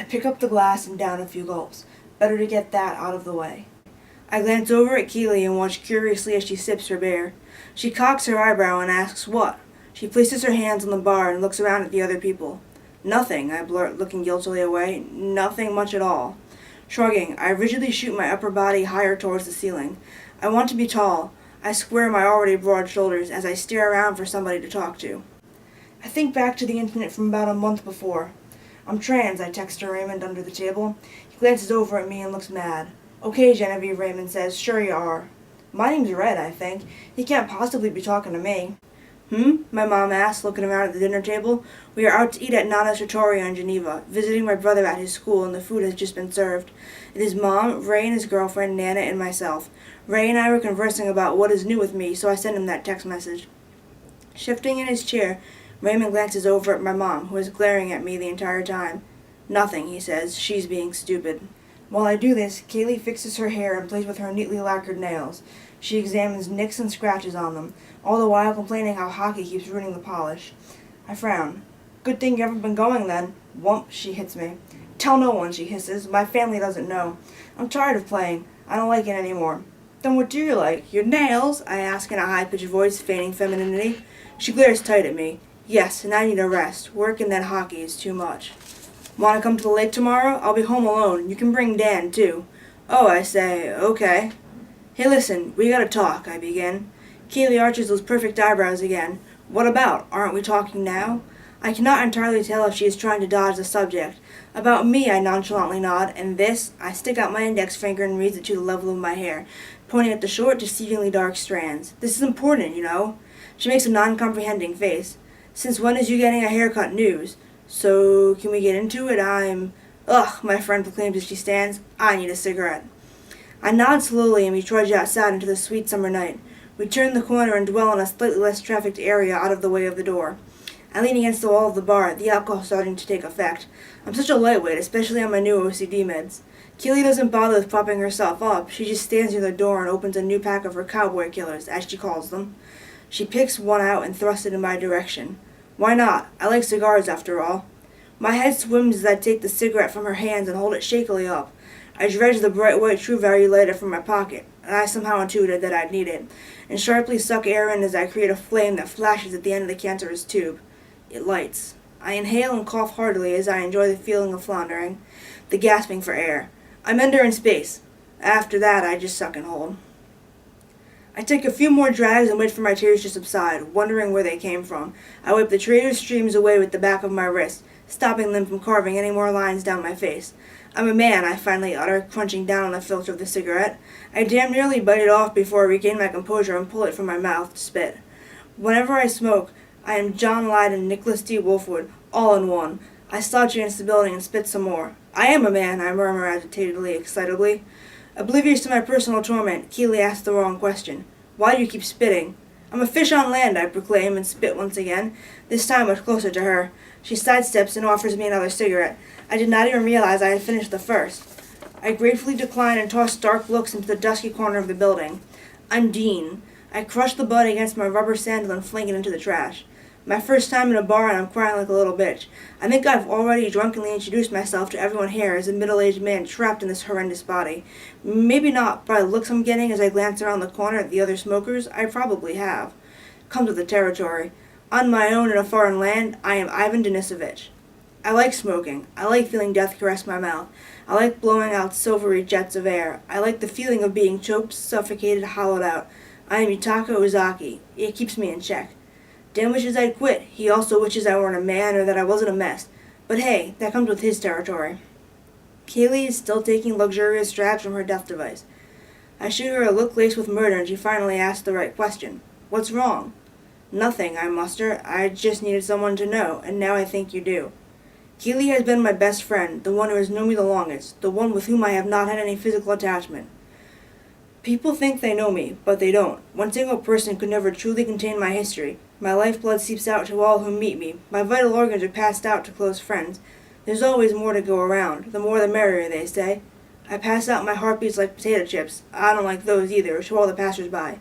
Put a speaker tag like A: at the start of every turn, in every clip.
A: pick up the glass and down a few gulps. Better to get that out of the way. I glance over at Keely and watch curiously as she sips her beer. She cocks her eyebrow and asks what. She places her hands on the bar and looks around at the other people. Nothing, I blurt, looking guiltily away. Nothing much at all. Shrugging, I rigidly shoot my upper body higher towards the ceiling. I want to be tall. I square my already broad shoulders as I stare around for somebody to talk to. I think back to the incident from about a month before. I'm trans, I text to Raymond under the table. He glances over at me and looks mad. Okay, Genevieve, Raymond says. Sure you are. My name's Red, I think. He can't possibly be talking to me. My mom asks, looking around at the dinner table. We are out to eat at Nana's Trattoria in Geneva, visiting my brother at his school, and the food has just been served. It is Mom, Ray and his girlfriend, Nana, and myself. Ray and I were conversing about what is new with me, so I sent him that text message. Shifting in his chair, Raymond glances over at my mom, who is glaring at me the entire time. Nothing, he says. She's being stupid. While I do this, Kaylee fixes her hair and plays with her neatly lacquered nails. She examines nicks and scratches on them, all the while complaining how hockey keeps ruining the polish. I frown. Good thing you haven't been going, then. Whump, she hits me. Tell no one, she hisses. My family doesn't know. I'm tired of playing. I don't like it anymore. Then what do you like? Your nails? I ask in a high-pitched voice, feigning femininity. She glares tight at me. Yes, and I need a rest. Work and then hockey is too much. Want to come to the lake tomorrow? I'll be home alone. You can bring Dan, too. Oh, I say, okay. Hey, listen, we gotta talk, I begin. Kaylee arches those perfect eyebrows again. What about? Aren't we talking now? I cannot entirely tell if she is trying to dodge the subject. About me, I nonchalantly nod, and this, I stick out my index finger and raise it to the level of my hair, pointing at the short, deceivingly dark strands. This is important, you know. She makes a non-comprehending face. Since when is you getting a haircut news? So, can we get into it? Ugh, my friend proclaims as she stands. I need a cigarette. I nod slowly and we trudge outside into the sweet summer night. We turn the corner and dwell in a slightly less trafficked area out of the way of the door. I lean against the wall of the bar, the alcohol starting to take effect. I'm such a lightweight, especially on my new OCD meds. Keely doesn't bother with propping herself up. She just stands near the door and opens a new pack of her cowboy killers, as she calls them. She picks one out and thrusts it in my direction. Why not? I like cigars, after all. My head swims as I take the cigarette from her hands and hold it shakily up. I dredge the bright white True Value lighter from my pocket, and I somehow intuited that I'd need it, and sharply suck air in as I create a flame that flashes at the end of the cancerous tube. It lights. I inhale and cough heartily as I enjoy the feeling of floundering, the gasping for air. I'm under in space. After that, I just suck and hold. I take a few more drags and wait for my tears to subside, wondering where they came from. I wipe the traitor's streams away with the back of my wrist, stopping them from carving any more lines down my face. I'm a man, I finally utter, crunching down on the filter of the cigarette. I damn nearly bite it off before I regain my composure and pull it from my mouth to spit. Whenever I smoke, I am John Lydon and Nicholas D. Wolfwood, all in one. I slouch against the building and spit some more. I am a man, I murmur agitatedly, excitably. Oblivious to my personal torment, Keely asks the wrong question. Why do you keep spitting? I'm a fish on land, I proclaim, and spit once again, this time much closer to her. She sidesteps and offers me another cigarette. I did not even realize I had finished the first. I gratefully decline and toss dark looks into the dusky corner of the building. I'm Dean. I crush the butt against my rubber sandal and fling it into the trash. My first time in a bar and I'm crying like a little bitch. I think I've already drunkenly introduced myself to everyone here as a middle-aged man trapped in this horrendous body. Maybe not, by the looks I'm getting as I glance around the corner at the other smokers, I probably have. Comes with the territory. On my own in a foreign land, I am Ivan Denisovich. I like smoking. I like feeling death caress my mouth. I like blowing out silvery jets of air. I like the feeling of being choked, suffocated, hollowed out. I am Yutaka Ozaki. It keeps me in check. Dan wishes I'd quit. He also wishes I weren't a man or that I wasn't a mess. But hey, that comes with his territory. Kaylee is still taking luxurious straps from her death device. I shoot her a look laced with murder and she finally asks the right question. What's wrong? Nothing, I muster. I just needed someone to know, and now I think you do. Keely has been my best friend, the one who has known me the longest, the one with whom I have not had any physical attachment. People think they know me, but they don't. One single person could never truly contain my history. My lifeblood seeps out to all who meet me. My vital organs are passed out to close friends. There's always more to go around. The more the merrier, they say. I pass out my heartbeats like potato chips. I don't like those either, to all the passers-by.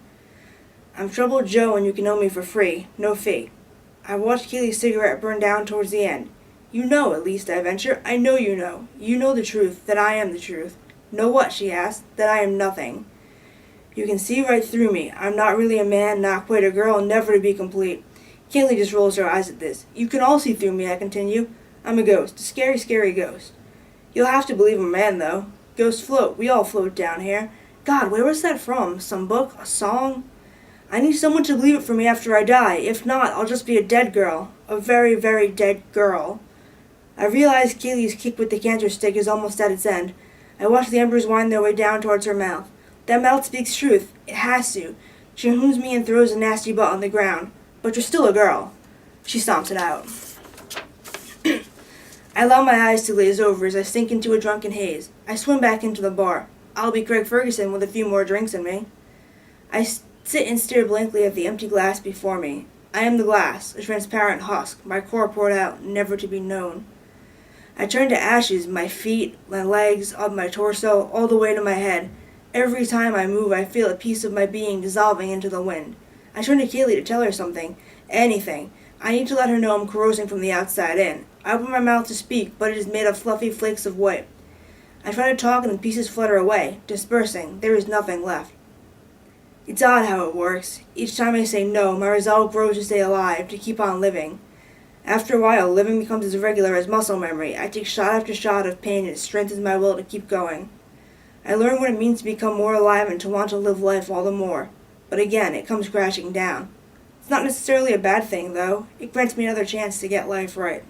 A: I'm Troubled Joe and you can know me for free. No fee. I watched Keely's cigarette burn down towards the end. You know, at least, I venture. I know you know. You know the truth, that I am the truth. Know what? She asked. That I am nothing. You can see right through me. I'm not really a man, not quite a girl, never to be complete. Kaylee just rolls her eyes at this. You can all see through me, I continue. I'm a ghost, a scary, scary ghost. You'll have to believe I'm a man, though. Ghosts float. We all float down here. God, where was that from? Some book? A song? I need someone to believe it for me after I die. If not, I'll just be a dead girl. A very, very dead girl. I realize Kaylee's kick with the cancer stick is almost at its end. I watch the embers wind their way down towards her mouth. That mouth speaks truth. It has to. She hooms me and throws a nasty butt on the ground. But you're still a girl. She stomps it out. I allow my eyes to glaze over as I sink into a drunken haze. I swim back into the bar. I'll be Craig Ferguson with a few more drinks in me. I sit and stare blankly at the empty glass before me. I am the glass, a transparent husk, my core poured out, never to be known. I turn to ashes, my feet, my legs, up my torso, all the way to my head. Every time I move, I feel a piece of my being dissolving into the wind. I turn to Kaylee to tell her something. Anything. I need to let her know I'm corrosing from the outside in. I open my mouth to speak, but it is made of fluffy flakes of white. I try to talk and the pieces flutter away, dispersing. There is nothing left. It's odd how it works. Each time I say no, my resolve grows to stay alive, to keep on living. After a while, living becomes as regular as muscle memory. I take shot after shot of pain and it strengthens my will to keep going. I learn what it means to become more alive and to want to live life all the more. But again, it comes crashing down. It's not necessarily a bad thing, though. It grants me another chance to get life right.